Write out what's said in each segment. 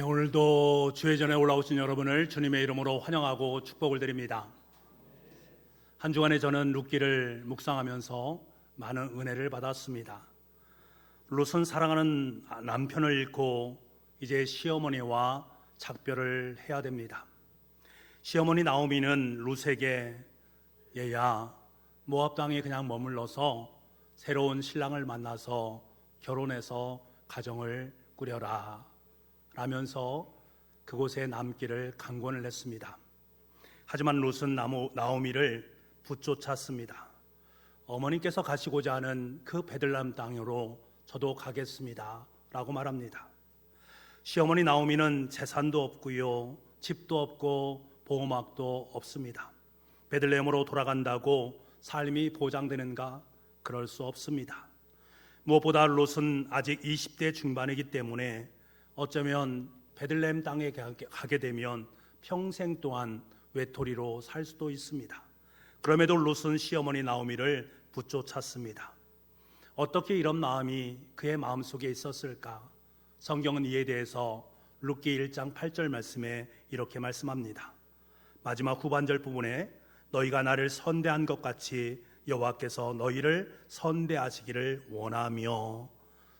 오늘도 주의 전에 올라오신 여러분을 주님의 이름으로 환영하고 축복을 드립니다. 한 주간에 저는 룻기를 묵상하면서 많은 은혜를 받았습니다. 룻은 사랑하는 남편을 잃고 이제 시어머니와 작별을 해야 됩니다. 시어머니 나오미는 룻에게 얘야, 모압 땅에 그냥 머물러서 새로운 신랑을 만나서 결혼해서 가정을 꾸려라 라면서 그곳에 남기를 강권을 했습니다. 하지만 룻은 나오미를 붙쫓았습니다. 어머니께서 가시고자 하는 그 베들레헴 땅으로 저도 가겠습니다 라고 말합니다. 시어머니 나오미는 재산도 없고요, 집도 없고 보호막도 없습니다. 베들레헴으로 돌아간다고 삶이 보장되는가? 그럴 수 없습니다. 무엇보다 롯은 아직 20대 중반이기 때문에 어쩌면 베들레헴 땅에 가게 되면 평생 동안 외톨이로 살 수도 있습니다. 그럼에도 롯은 시어머니 나오미를 붙쫓았습니다. 어떻게 이런 마음이 그의 마음속에 있었을까? 성경은 이에 대해서 룻기 1장 8절 말씀에 이렇게 말씀합니다. 마지막 후반절 부분에 너희가 나를 선대한 것 같이 여호와께서 너희를 선대하시기를 원하며,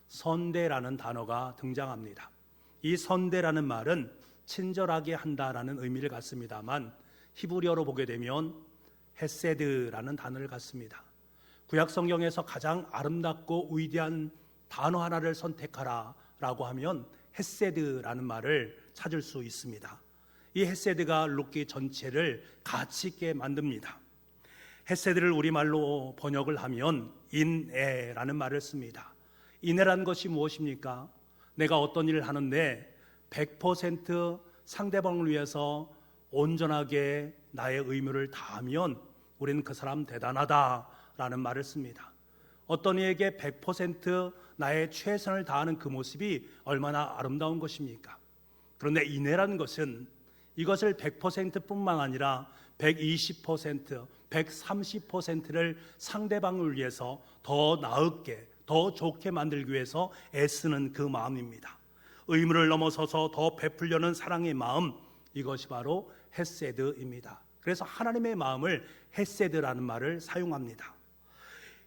선대라는 단어가 등장합니다. 이 선대라는 말은 친절하게 한다라는 의미를 갖습니다만 히브리어로 보게 되면 헤세드라는 단어를 갖습니다. 구약 성경에서 가장 아름답고 위대한 단어 하나를 선택하라 라고 하면 헤세드라는 말을 찾을 수 있습니다. 이 헤세드가 룻기 전체를 가치 있게 만듭니다. 헤세드를 우리말로 번역을 하면 인애라는 말을 씁니다. 인애라는 것이 무엇입니까? 내가 어떤 일을 하는데 100% 상대방을 위해서 온전하게 나의 의무를 다하면 우리는 그 사람 대단하다라는 말을 씁니다. 어떤 이에게 100% 나의 최선을 다하는 그 모습이 얼마나 아름다운 것입니까? 그런데 인애라는 것은 이것을 100%뿐만 아니라 120%, 130%를 상대방을 위해서 더 나으게, 더 좋게 만들기 위해서 애쓰는 그 마음입니다. 의무를 넘어서서 더 베풀려는 사랑의 마음, 이것이 바로 헤세드입니다. 그래서 하나님의 마음을 헤세드라는 말을 사용합니다.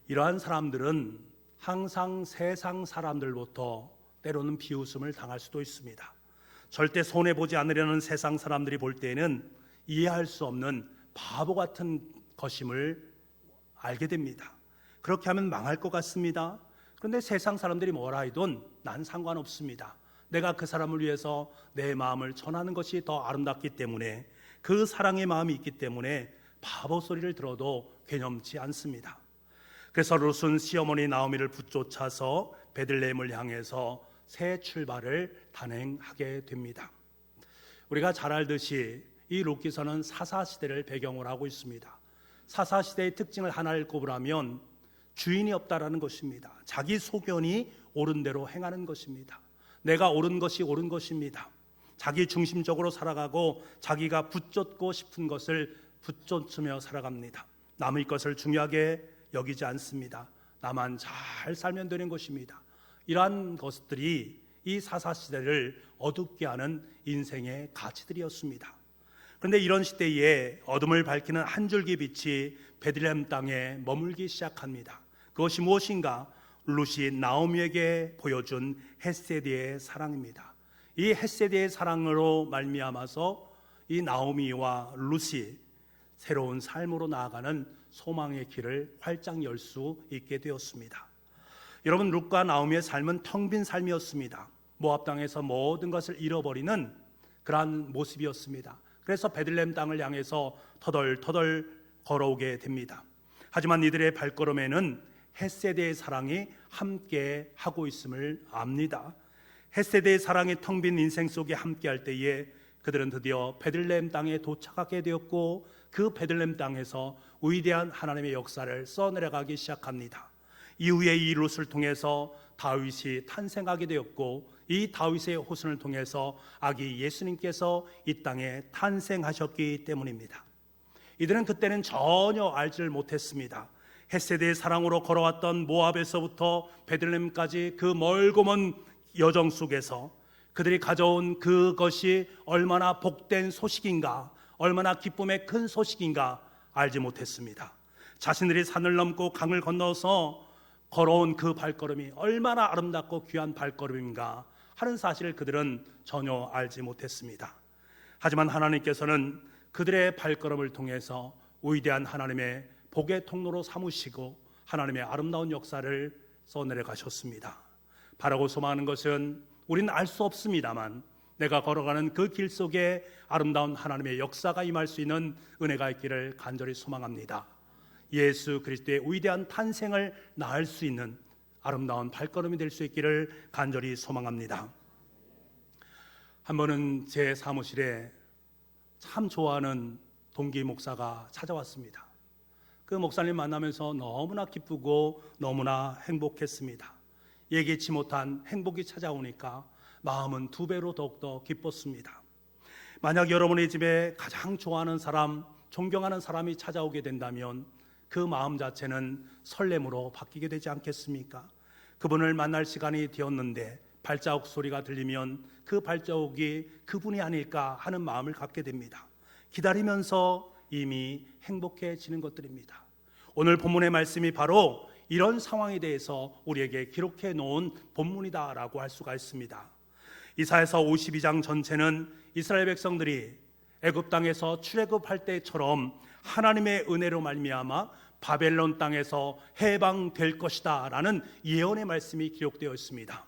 이러한 사람들은 항상 세상 사람들로부터 때로는 비웃음을 당할 수도 있습니다. 절대 손해보지 않으려는 세상 사람들이 볼 때에는 이해할 수 없는 바보 같은 것임을 알게 됩니다. 그렇게 하면 망할 것 같습니다. 그런데 세상 사람들이 뭐라 하든 난 상관없습니다. 내가 그 사람을 위해서 내 마음을 전하는 것이 더 아름답기 때문에, 그 사랑의 마음이 있기 때문에 바보 소리를 들어도 괴념치 않습니다. 그래서 룻은 시어머니 나오미를 붙쫓아서 베들레헴을 향해서 새 출발을 단행하게 됩니다. 우리가 잘 알듯이 이 룻기서는 사사시대를 배경으로 하고 있습니다. 사사시대의 특징을 하나를 꼽으라면 주인이 없다라는 것입니다. 자기 소견이 옳은 대로 행하는 것입니다. 내가 옳은 것이 옳은 것입니다. 자기 중심적으로 살아가고 자기가 붙잡고 싶은 것을 붙잡으며 살아갑니다. 남의 것을 중요하게 여기지 않습니다. 나만 잘 살면 되는 것입니다. 이러한 것들이 이 사사시대를 어둡게 하는 인생의 가치들이었습니다. 그런데 이런 시대에 어둠을 밝히는 한 줄기 빛이 베들레헴 땅에 머물기 시작합니다. 그것이 무엇인가? 룻이 나오미에게 보여준 헤세드의 사랑입니다. 이 헤세드의 사랑으로 말미암아서 이 나오미와 룻이 새로운 삶으로 나아가는 소망의 길을 활짝 열 수 있게 되었습니다. 여러분, 룻과 나오미의 삶은 텅 빈 삶이었습니다. 모압 땅에서 모든 것을 잃어버리는 그러한 모습이었습니다. 그래서 베들레헴 땅을 향해서 터덜터덜 걸어오게 됩니다. 하지만 이들의 발걸음에는 헤세드의 사랑이 함께 하고 있음을 압니다. 헤세드의 사랑이 텅 빈 인생 속에 함께 할 때에 그들은 드디어 베들레헴 땅에 도착하게 되었고, 그 베들레헴 땅에서 위대한 하나님의 역사를 써내려가기 시작합니다. 이후에 이 룻을 통해서 다윗이 탄생하게 되었고, 이 다윗의 호선을 통해서 아기 예수님께서 이 땅에 탄생하셨기 때문입니다. 이들은 그때는 전혀 알지를 못했습니다. 헤세드의 사랑으로 걸어왔던 모압에서부터 베들레헴까지 그 멀고 먼 여정 속에서 그들이 가져온 그것이 얼마나 복된 소식인가, 얼마나 기쁨의 큰 소식인가 알지 못했습니다. 자신들이 산을 넘고 강을 건너서 걸어온 그 발걸음이 얼마나 아름답고 귀한 발걸음인가 하는 사실을 그들은 전혀 알지 못했습니다. 하지만 하나님께서는 그들의 발걸음을 통해서 위대한 하나님의 복의 통로로 삼으시고 하나님의 아름다운 역사를 써내려가셨습니다. 바라고 소망하는 것은 우리는 알 수 없습니다만 내가 걸어가는 그 길 속에 아름다운 하나님의 역사가 임할 수 있는 은혜가 있기를 간절히 소망합니다. 예수 그리스도의 위대한 탄생을 낳을 수 있는 아름다운 발걸음이 될 수 있기를 간절히 소망합니다. 한 번은 제 사무실에 참 좋아하는 동기 목사가 찾아왔습니다. 그 목사님 만나면서 너무나 기쁘고 너무나 행복했습니다. 예기치 못한 행복이 찾아오니까 마음은 2배로 더욱더 기뻤습니다. 만약 여러분의 집에 가장 좋아하는 사람, 존경하는 사람이 찾아오게 된다면 그 마음 자체는 설렘으로 바뀌게 되지 않겠습니까? 그분을 만날 시간이 되었는데 발자국 소리가 들리면 그 발자국이 그분이 아닐까 하는 마음을 갖게 됩니다. 기다리면서 이미 행복해지는 것들입니다. 오늘 본문의 말씀이 바로 이런 상황에 대해서 우리에게 기록해 놓은 본문이다라고 할 수가 있습니다. 이사야서 52장 전체는 이스라엘 백성들이 애굽 땅에서 출애굽할 때처럼 하나님의 은혜로 말미암아 바벨론 땅에서 해방될 것이다 라는 예언의 말씀이 기록되어 있습니다.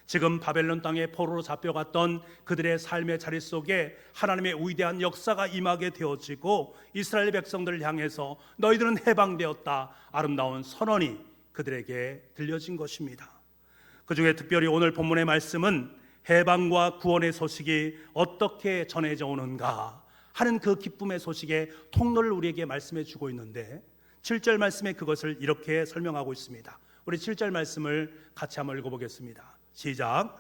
지금 바벨론 땅에 포로로 잡혀갔던 그들의 삶의 자리 속에 하나님의 위대한 역사가 임하게 되어지고 이스라엘 백성들을 향해서 너희들은 해방되었다 아름다운 선언이 그들에게 들려진 것입니다. 그 중에 특별히 오늘 본문의 말씀은 해방과 구원의 소식이 어떻게 전해져 오는가 하는 그 기쁨의 소식의 통로를 우리에게 말씀해 주고 있는데 7절 말씀에 그것을 이렇게 설명하고 있습니다. 우리 7절 말씀을 같이 한번 읽어보겠습니다. 시작.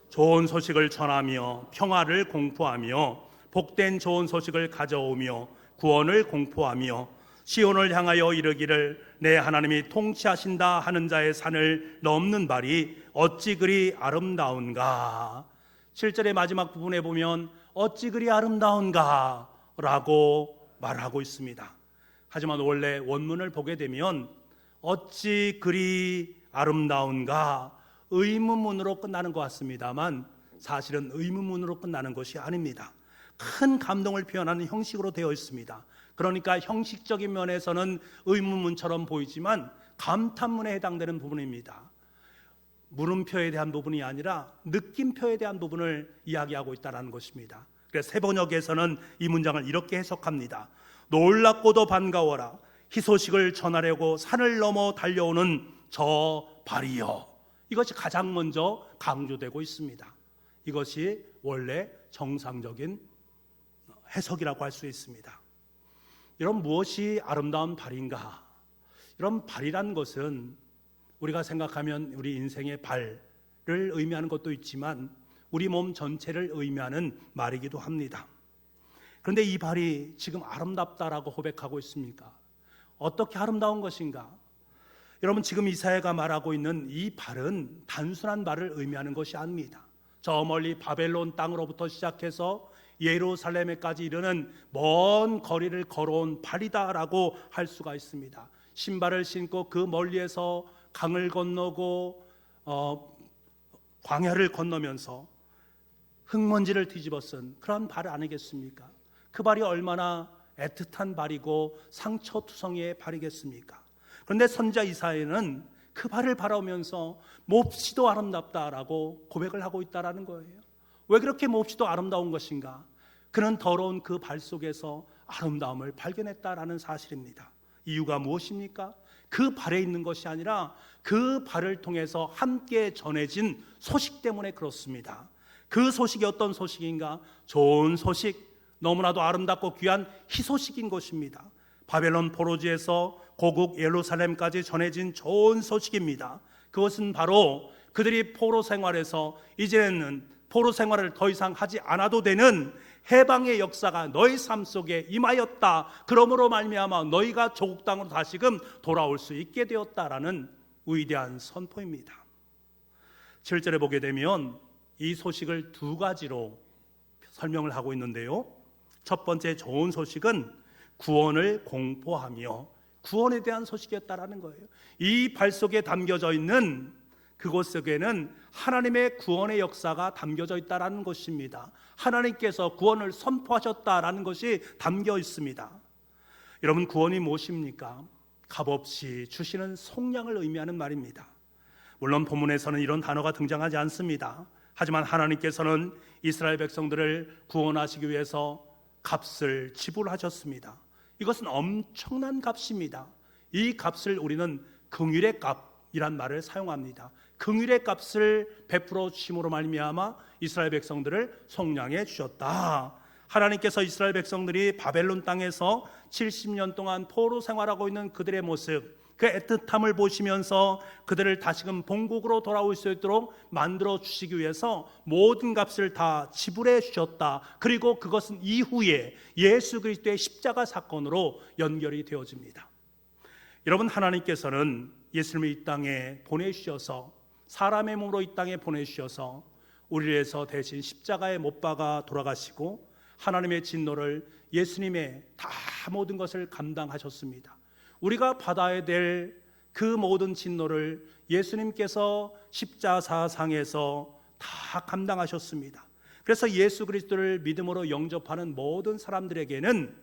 좋은 소식을 전하며 평화를 공포하며 복된 좋은 소식을 가져오며 구원을 공포하며 시온을 향하여 이르기를 내 하나님이 통치하신다 하는 자의 산을 넘는 발이 어찌 그리 아름다운가. 7절의 마지막 부분에 보면 어찌 그리 아름다운가 라고 말하고 있습니다. 하지만 원래 원문을 보게 되면 어찌 그리 아름다운가 의문문으로 끝나는 것 같습니다만 사실은 의문문으로 끝나는 것이 아닙니다. 큰 감동을 표현하는 형식으로 되어 있습니다. 그러니까 형식적인 면에서는 의문문처럼 보이지만 감탄문에 해당되는 부분입니다. 물음표에 대한 부분이 아니라 느낌표에 대한 부분을 이야기하고 있다는 것입니다. 그래서 세번역에서는 이 문장을 이렇게 해석합니다. 놀랍고도 반가워라 희소식을 전하려고 산을 넘어 달려오는 저 발이여. 이것이 가장 먼저 강조되고 있습니다. 이것이 원래 정상적인 해석이라고 할 수 있습니다. 이런 무엇이 아름다운 발인가? 이런 발이란 것은 우리가 생각하면 우리 인생의 발을 의미하는 것도 있지만 우리 몸 전체를 의미하는 말이기도 합니다. 그런데 이 발이 지금 아름답다라고 고백하고 있습니까? 어떻게 아름다운 것인가? 여러분 지금 이사야가 말하고 있는 이 발은 단순한 발을 의미하는 것이 아닙니다. 저 멀리 바벨론 땅으로부터 시작해서 예루살렘에까지 이르는 먼 거리를 걸어온 발이다라고 할 수가 있습니다. 신발을 신고 그 멀리에서 강을 건너고 광야를 건너면서 흙먼지를 뒤집어 쓴 그런 발 아니겠습니까? 그 발이 얼마나 애틋한 발이고 상처투성이의 발이겠습니까? 그런데 선지자 이사야는 그 발을 바라보면서 몹시도 아름답다라고 고백을 하고 있다는 거예요. 왜 그렇게 몹시도 아름다운 것인가? 그는 더러운 그 발 속에서 아름다움을 발견했다라는 사실입니다. 이유가 무엇입니까? 그 발에 있는 것이 아니라 그 발을 통해서 함께 전해진 소식 때문에 그렇습니다. 그 소식이 어떤 소식인가? 좋은 소식, 너무나도 아름답고 귀한 희소식인 것입니다. 바벨론 포로지에서 고국 예루살렘까지 전해진 좋은 소식입니다. 그것은 바로 그들이 포로 생활에서 이제는 포로 생활을 더 이상 하지 않아도 되는 해방의 역사가 너희 삶 속에 임하였다. 그러므로 말미암아 너희가 조국 땅으로 다시금 돌아올 수 있게 되었다라는 위대한 선포입니다. 7절에 보게 되면 이 소식을 두 가지로 설명을 하고 있는데요. 첫 번째 좋은 소식은 구원을 공포하며 구원에 대한 소식이었다라는 거예요. 이 발 속에 담겨져 있는 그곳 속에는 하나님의 구원의 역사가 담겨져 있다라는 것입니다. 하나님께서 구원을 선포하셨다라는 것이 담겨 있습니다. 여러분, 구원이 무엇입니까? 값없이 주시는 속량을 의미하는 말입니다. 물론 본문에서는 이런 단어가 등장하지 않습니다. 하지만 하나님께서는 이스라엘 백성들을 구원하시기 위해서 값을 지불하셨습니다. 이것은 엄청난 값입니다. 이 값을 우리는 긍휼의 값이란 말을 사용합니다. 긍휼의 값을 베풀어 주심으로 말미암아 이스라엘 백성들을 속량해 주셨다. 하나님께서 이스라엘 백성들이 바벨론 땅에서 70년 동안 포로 생활하고 있는 그들의 모습, 그 애틋함을 보시면서 그들을 다시금 본국으로 돌아올 수 있도록 만들어 주시기 위해서 모든 값을 다 지불해 주셨다. 그리고 그것은 이후에 예수 그리스도의 십자가 사건으로 연결이 되어집니다. 여러분, 하나님께서는 예수님을 이 땅에 보내주셔서, 사람의 몸으로 이 땅에 보내주셔서 우리를 위해서 대신 십자가에 못 박아 돌아가시고 하나님의 진노를 예수님의 다 모든 것을 감당하셨습니다. 우리가 받아야 될 그 모든 진노를 예수님께서 십자가상에서 다 감당하셨습니다. 그래서 예수 그리스도를 믿음으로 영접하는 모든 사람들에게는,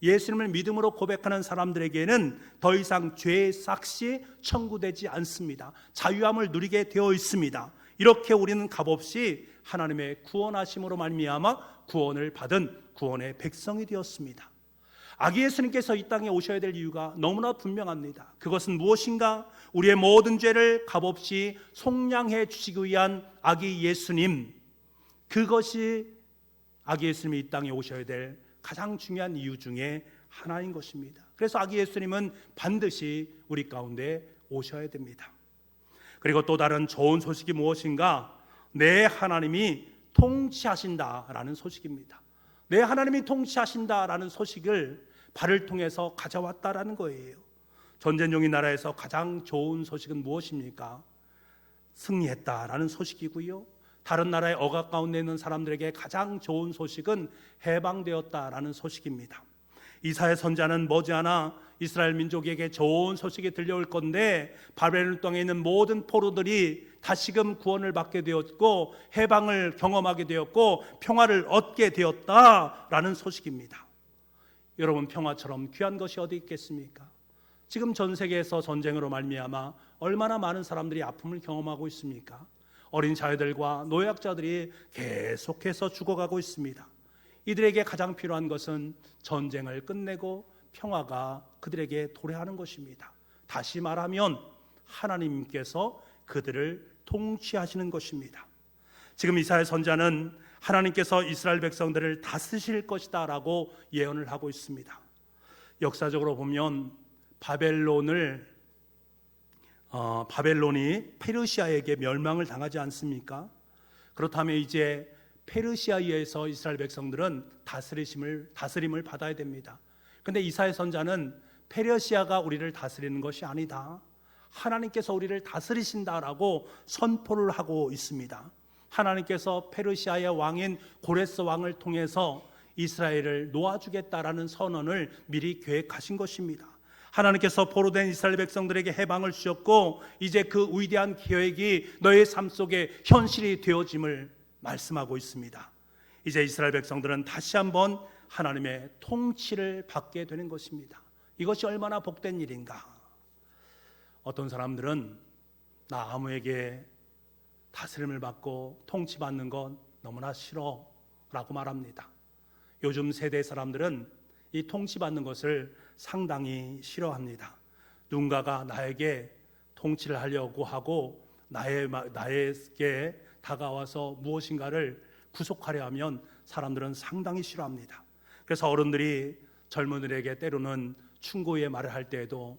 예수님을 믿음으로 고백하는 사람들에게는 더 이상 죄의 삭시 청구되지 않습니다. 자유함을 누리게 되어 있습니다. 이렇게 우리는 값없이 하나님의 구원하심으로 말미암아 구원을 받은 구원의 백성이 되었습니다. 아기 예수님께서 이 땅에 오셔야 될 이유가 너무나 분명합니다. 그것은 무엇인가? 우리의 모든 죄를 값없이 속량해 주시기 위한 아기 예수님, 그것이 아기 예수님이 이 땅에 오셔야 될 가장 중요한 이유 중에 하나인 것입니다. 그래서 아기 예수님은 반드시 우리 가운데 오셔야 됩니다. 그리고 또 다른 좋은 소식이 무엇인가? 내 하나님이 통치하신다라는 소식입니다. 내 하나님이 통치하신다라는 소식을 발을 통해서 가져왔다라는 거예요. 전쟁 중인 나라에서 가장 좋은 소식은 무엇입니까? 승리했다라는 소식이고요. 다른 나라의 억압 가운데 있는 사람들에게 가장 좋은 소식은 해방되었다라는 소식입니다. 이사야 선지자는 머지않아 이스라엘 민족에게 좋은 소식이 들려올 건데, 바벨론 땅에 있는 모든 포로들이 다시금 구원을 받게 되었고 해방을 경험하게 되었고 평화를 얻게 되었다라는 소식입니다. 여러분, 평화처럼 귀한 것이 어디 있겠습니까? 지금 전 세계에서 전쟁으로 말미암아 얼마나 많은 사람들이 아픔을 경험하고 있습니까? 어린 자녀들과 노약자들이 계속해서 죽어가고 있습니다. 이들에게 가장 필요한 것은 전쟁을 끝내고 평화가 그들에게 도래하는 것입니다. 다시 말하면 하나님께서 그들을 통치하시는 것입니다. 지금 이사야 선지자는 하나님께서 이스라엘 백성들을 다스리실 것이다 라고 예언을 하고 있습니다. 역사적으로 보면 바벨론이 페르시아에게 멸망을 당하지 않습니까? 그렇다면 이제 페르시아에 의해서 이스라엘 백성들은 다스림을 받아야 됩니다. 그런데 이사야 선지자는 페르시아가 우리를 다스리는 것이 아니다, 하나님께서 우리를 다스리신다라고 선포를 하고 있습니다. 하나님께서 페르시아의 왕인 고레스 왕을 통해서 이스라엘을 놓아주겠다라는 선언을 미리 계획하신 것입니다. 하나님께서 포로된 이스라엘 백성들에게 해방을 주셨고 이제 그 위대한 계획이 너의 삶 속에 현실이 되어짐을 말씀하고 있습니다. 이제 이스라엘 백성들은 다시 한번 하나님의 통치를 받게 되는 것입니다. 이것이 얼마나 복된 일인가. 어떤 사람들은 나 아무에게 다스림을 받고 통치받는 건 너무나 싫어 라고 말합니다. 요즘 세대 사람들은 이 통치받는 것을 상당히 싫어합니다. 누군가가 나에게 통치를 하려고 하고 나에게 다가와서 무엇인가를 구속하려 하면 사람들은 상당히 싫어합니다. 그래서 어른들이 젊은이들에게 때로는 충고의 말을 할 때에도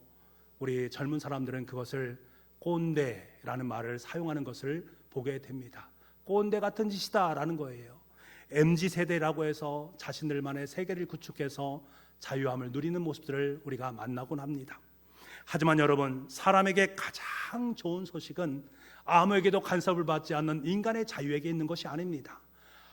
우리 젊은 사람들은 그것을 꼰대라는 말을 사용하는 것을 보게 됩니다. 꼰대 같은 짓이다 라는 거예요. MZ세대라고 해서 자신들만의 세계를 구축해서 자유함을 누리는 모습들을 우리가 만나곤 합니다. 하지만 여러분, 사람에게 가장 좋은 소식은 아무에게도 간섭을 받지 않는 인간의 자유에게 있는 것이 아닙니다.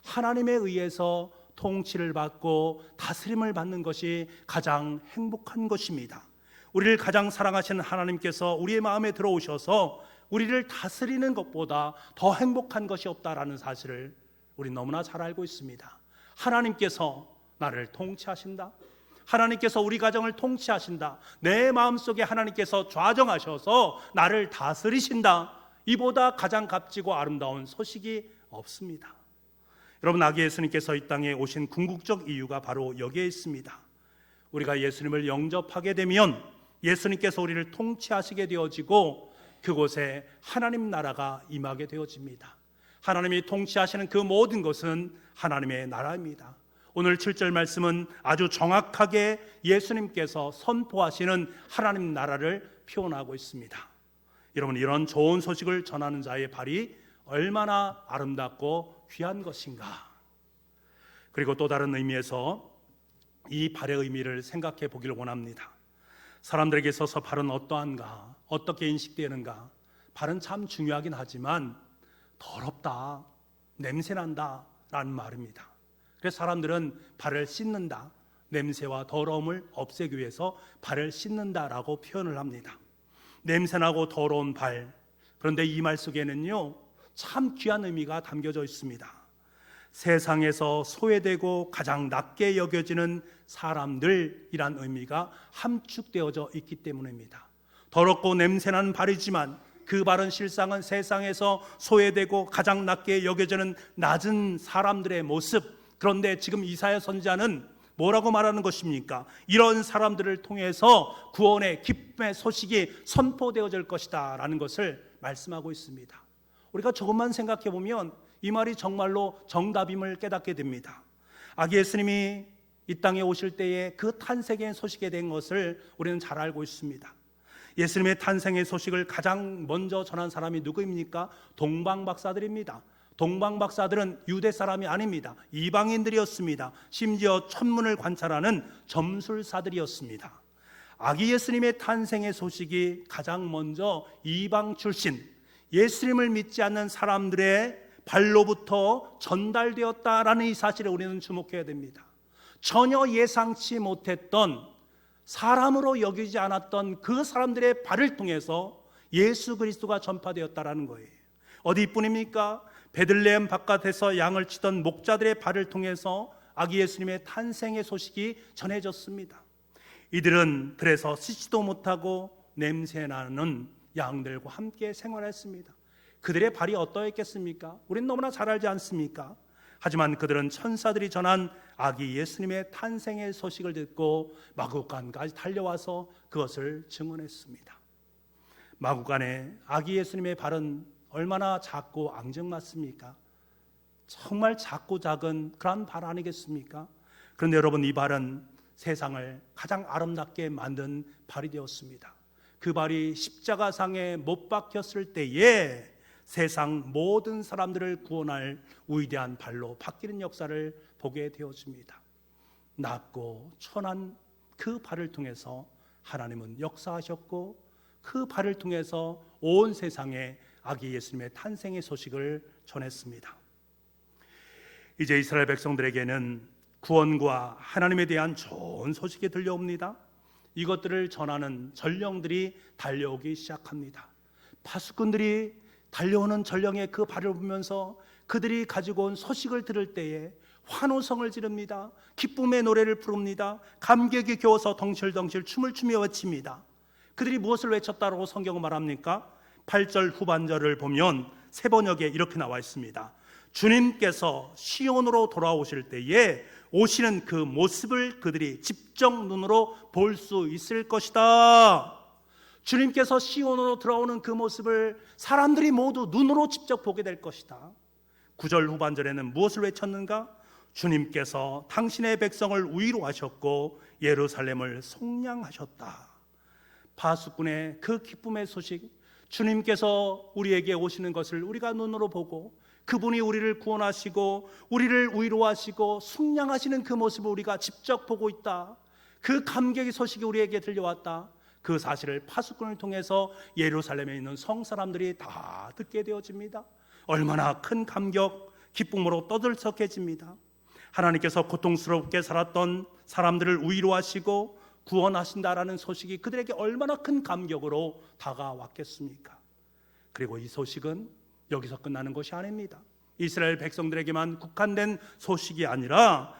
하나님에 의해서 통치를 받고 다스림을 받는 것이 가장 행복한 것입니다. 우리를 가장 사랑하시는 하나님께서 우리의 마음에 들어오셔서 우리를 다스리는 것보다 더 행복한 것이 없다라는 사실을 우리 너무나 잘 알고 있습니다. 하나님께서 나를 통치하신다. 하나님께서 우리 가정을 통치하신다. 내 마음속에 하나님께서 좌정하셔서 나를 다스리신다. 이보다 가장 값지고 아름다운 소식이 없습니다. 여러분, 아기 예수님께서 이 땅에 오신 궁극적 이유가 바로 여기에 있습니다. 우리가 예수님을 영접하게 되면 예수님께서 우리를 통치하시게 되어지고 그곳에 하나님 나라가 임하게 되어집니다. 하나님이 통치하시는 그 모든 것은 하나님의 나라입니다. 오늘 7절 말씀은 아주 정확하게 예수님께서 선포하시는 하나님 나라를 표현하고 있습니다. 여러분, 이런 좋은 소식을 전하는 자의 발이 얼마나 아름답고 귀한 것인가. 그리고 또 다른 의미에서 이 발의 의미를 생각해 보기를 원합니다. 사람들에게 있어서 발은 어떠한가, 어떻게 인식되는가. 발은 참 중요하긴 하지만 더럽다, 냄새난다 라는 말입니다. 그래서 사람들은 발을 씻는다, 냄새와 더러움을 없애기 위해서 발을 씻는다라고 표현을 합니다. 냄새나고 더러운 발, 그런데 이 말 속에는요 참 귀한 의미가 담겨져 있습니다. 세상에서 소외되고 가장 낮게 여겨지는 사람들이란 의미가 함축되어져 있기 때문입니다. 더럽고 냄새나는 발이지만 그 발은 실상은 세상에서 소외되고 가장 낮게 여겨지는 낮은 사람들의 모습. 그런데 지금 이사야 선지자는 뭐라고 말하는 것입니까? 이런 사람들을 통해서 구원의 기쁨의 소식이 선포되어질 것이다 라는 것을 말씀하고 있습니다. 우리가 조금만 생각해 보면 이 말이 정말로 정답임을 깨닫게 됩니다. 아기 예수님이 이 땅에 오실 때에 그 탄생의 소식에 대한 것을 우리는 잘 알고 있습니다. 예수님의 탄생의 소식을 가장 먼저 전한 사람이 누구입니까? 동방박사들입니다. 동방박사들은 유대 사람이 아닙니다. 이방인들이었습니다. 심지어 천문을 관찰하는 점술사들이었습니다. 아기 예수님의 탄생의 소식이 가장 먼저 이방 출신 예수님을 믿지 않는 사람들의 발로부터 전달되었다라는 이 사실에 우리는 주목해야 됩니다. 전혀 예상치 못했던, 사람으로 여기지 않았던 그 사람들의 발을 통해서 예수 그리스도가 전파되었다라는 거예요. 어디뿐입니까? 베들레헴 바깥에서 양을 치던 목자들의 발을 통해서 아기 예수님의 탄생의 소식이 전해졌습니다. 이들은 들에서 씻지도 못하고 냄새나는 양들과 함께 생활했습니다. 그들의 발이 어떠했겠습니까? 우리는 너무나 잘 알지 않습니까? 하지만 그들은 천사들이 전한 아기 예수님의 탄생의 소식을 듣고 마구간까지 달려와서 그것을 증언했습니다. 마구간에 아기 예수님의 발은 얼마나 작고 앙증맞습니까? 정말 작고 작은 그런 발 아니겠습니까? 그런데 여러분, 이 발은 세상을 가장 아름답게 만든 발이 되었습니다. 그 발이 십자가상에 못 박혔을 때에 세상 모든 사람들을 구원할 위대한 발로 바뀌는 역사를 보게 되어집니다. 낮고 천한 그 발을 통해서 하나님은 역사하셨고 그 발을 통해서 온 세상에 아기 예수님의 탄생의 소식을 전했습니다. 이제 이스라엘 백성들에게는 구원과 하나님에 대한 좋은 소식이 들려옵니다. 이것들을 전하는 전령들이 달려오기 시작합니다. 파수꾼들이 달려오는 전령의 그 발을 보면서 그들이 가지고 온 소식을 들을 때에 환호성을 지릅니다. 기쁨의 노래를 부릅니다. 감격이 겨워서 덩실덩실 춤을 추며 외칩니다. 그들이 무엇을 외쳤다고 성경은 말합니까? 8절 후반절을 보면 세 번역에 이렇게 나와 있습니다. 주님께서 시온으로 돌아오실 때에 오시는 그 모습을 그들이 직접 눈으로 볼 수 있을 것이다. 주님께서 시온으로 돌아오는 그 모습을 사람들이 모두 눈으로 직접 보게 될 것이다. 9절 후반절에는 무엇을 외쳤는가? 주님께서 당신의 백성을 위로하셨고 예루살렘을 속량하셨다. 파수꾼의 그 기쁨의 소식, 주님께서 우리에게 오시는 것을 우리가 눈으로 보고 그분이 우리를 구원하시고 우리를 위로하시고 속량하시는 그 모습을 우리가 직접 보고 있다. 그 감격의 소식이 우리에게 들려왔다. 그 사실을 파수꾼을 통해서 예루살렘에 있는 성사람들이 다 듣게 되어집니다. 얼마나 큰 감격, 기쁨으로 떠들썩해집니다. 하나님께서 고통스럽게 살았던 사람들을 위로하시고 구원하신다라는 소식이 그들에게 얼마나 큰 감격으로 다가왔겠습니까? 그리고 이 소식은 여기서 끝나는 것이 아닙니다. 이스라엘 백성들에게만 국한된 소식이 아니라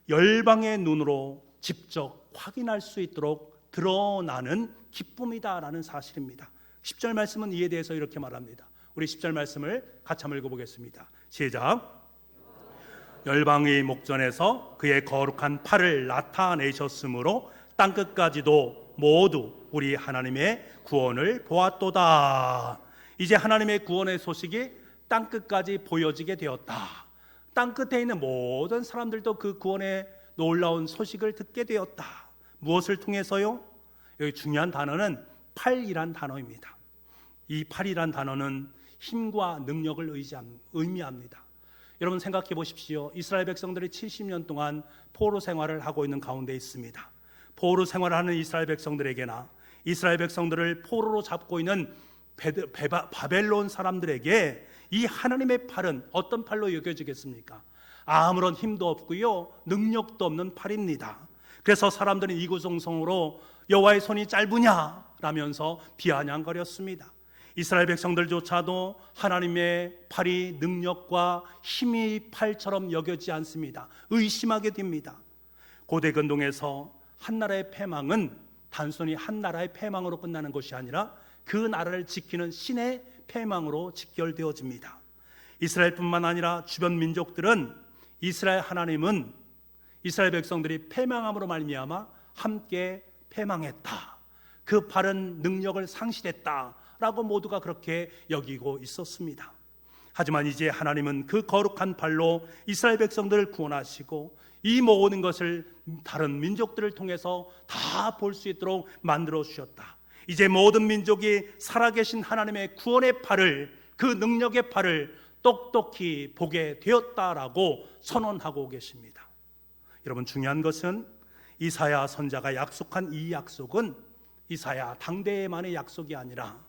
열방의 눈으로 직접 확인할 수 있도록 드러나는 기쁨이다라는 사실입니다. 10절 말씀은 이에 대해서 이렇게 말합니다. 우리 10절 말씀을 같이 한번 읽어보겠습니다. 시작. 열방의 목전에서 그의 거룩한 팔을 나타내셨으므로 땅끝까지도 모두 우리 하나님의 구원을 보았도다. 이제 하나님의 구원의 소식이 땅끝까지 보여지게 되었다. 땅끝에 있는 모든 사람들도 그 구원의 놀라운 소식을 듣게 되었다. 무엇을 통해서요? 여기 중요한 단어는 팔이란 단어입니다. 이 팔이란 단어는 힘과 능력을 의미합니다. 여러분 생각해 보십시오. 이스라엘 백성들이 70년 동안 포로 생활을 하고 있는 가운데 있습니다. 포로 생활을 하는 이스라엘 백성들에게나 이스라엘 백성들을 포로로 잡고 있는 바벨론 사람들에게 이 하나님의 팔은 어떤 팔로 여겨지겠습니까? 아무런 힘도 없고요, 능력도 없는 팔입니다. 그래서 사람들은 이구동성으로 여호와의 손이 짧으냐 라면서 비아냥거렸습니다. 이스라엘 백성들조차도 하나님의 팔이 능력과 힘이 팔처럼 여겨지지 않습니다. 의심하게 됩니다. 고대 근동에서 한 나라의 패망은 단순히 한 나라의 패망으로 끝나는 것이 아니라 그 나라를 지키는 신의 패망으로 직결되어집니다. 이스라엘뿐만 아니라 주변 민족들은 이스라엘 하나님은 이스라엘 백성들이 패망함으로 말미암아 함께 패망했다, 그 팔은 능력을 상실했다 라고 모두가 그렇게 여기고 있었습니다. 하지만 이제 하나님은 그 거룩한 팔로 이스라엘 백성들을 구원하시고 이 모든 것을 다른 민족들을 통해서 다 볼 수 있도록 만들어 주셨다. 이제 모든 민족이 살아계신 하나님의 구원의 팔을, 그 능력의 팔을 똑똑히 보게 되었다라고 선언하고 계십니다. 여러분 중요한 것은 이사야 선지자가 약속한 이 약속은 이사야 당대만의 약속이 아니라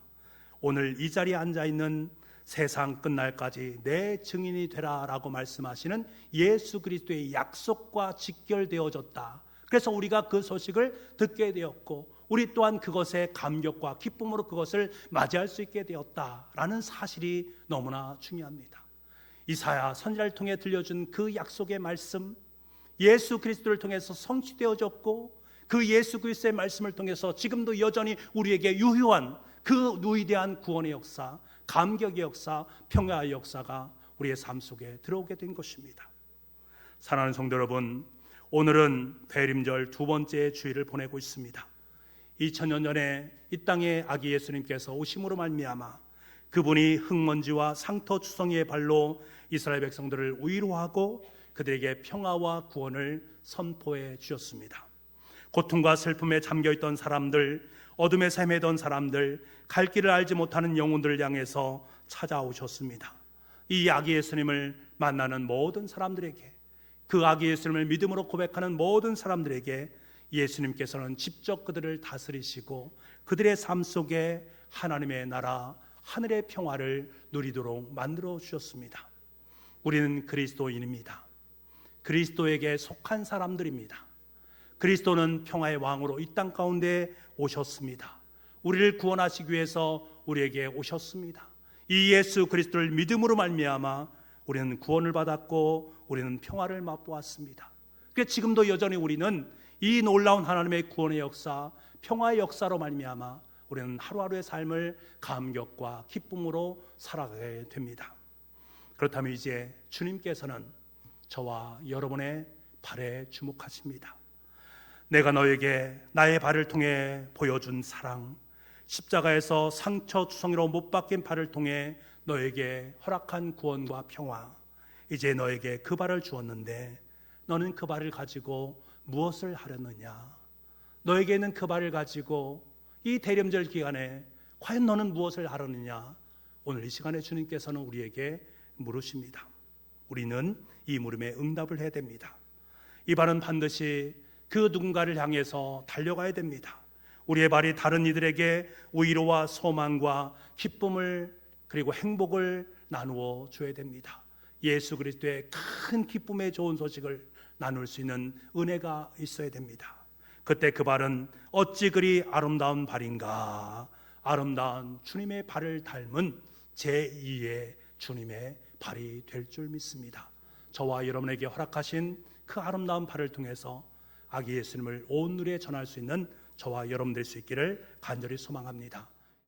오늘 이 자리에 앉아있는 세상 끝날까지 내 증인이 되라 라고 말씀하시는 예수 그리스도의 약속과 직결되어졌다. 그래서 우리가 그 소식을 듣게 되었고 우리 또한 그것에 감격과 기쁨으로 그것을 맞이할 수 있게 되었다라는 사실이 너무나 중요합니다. 이사야 선지자를 통해 들려준 그 약속의 말씀, 예수 그리스도를 통해서 성취되어졌고 그 예수 그리스도의 말씀을 통해서 지금도 여전히 우리에게 유효한 그 위대한 구원의 역사, 감격의 역사, 평화의 역사가 우리의 삶 속에 들어오게 된 것입니다. 사랑하는 성도 여러분, 오늘은 대림절 두 번째 주일을 보내고 있습니다. 2000년 전에 이 땅에 아기 예수님께서 오심으로 말미암아 그분이 흙먼지와 상터 추성이의 발로 이스라엘 백성들을 위로하고 그들에게 평화와 구원을 선포해 주셨습니다. 고통과 슬픔에 잠겨있던 사람들, 어둠에 헤매던 사람들, 갈 길을 알지 못하는 영혼들을 향해서 찾아오셨습니다. 이 아기 예수님을 만나는 모든 사람들에게, 그 아기 예수님을 믿음으로 고백하는 모든 사람들에게 예수님께서는 직접 그들을 다스리시고 그들의 삶 속에 하나님의 나라, 하늘의 평화를 누리도록 만들어 주셨습니다. 우리는 그리스도인입니다. 그리스도에게 속한 사람들입니다. 그리스도는 평화의 왕으로 이 땅 가운데 오셨습니다. 우리를 구원하시기 위해서 우리에게 오셨습니다. 이 예수 그리스도를 믿음으로 말미암아 우리는 구원을 받았고 우리는 평화를 맛보았습니다. 그래서 지금도 여전히 우리는 이 놀라운 하나님의 구원의 역사, 평화의 역사로 말미암아 우리는 하루하루의 삶을 감격과 기쁨으로 살아가게 됩니다. 그렇다면 이제 주님께서는 저와 여러분의 발에 주목하십니다. 내가 너에게 나의 발을 통해 보여준 사랑, 십자가에서 상처투성이로 못 박힌 발을 통해 너에게 허락한 구원과 평화, 이제 너에게 그 발을 주었는데 너는 그 발을 가지고 무엇을 하려느냐? 너에게는 그 발을 가지고 이 대림절 기간에 과연 너는 무엇을 하려느냐? 오늘 이 시간에 주님께서는 우리에게 물으십니다. 우리는 이 물음에 응답을 해야 됩니다. 이 발은 반드시 그 누군가를 향해서 달려가야 됩니다. 우리의 발이 다른 이들에게 위로와 소망과 기쁨을 그리고 행복을 나누어 줘야 됩니다. 예수 그리스도의 큰 기쁨의 좋은 소식을 나눌 수 있는 은혜가 있어야 됩니다. 그때 그 발은 어찌 그리 아름다운 발인가. 아름다운 주님의 발을 닮은 제2의 주님의 발이 될 줄 믿습니다. 저와 여러분에게 허락하신 그 아름다운 발을 통해서 아기 예수님을 온 누리에 전할 수 있는 저와 여러분 될 수 있기를 간절히 소망합니다.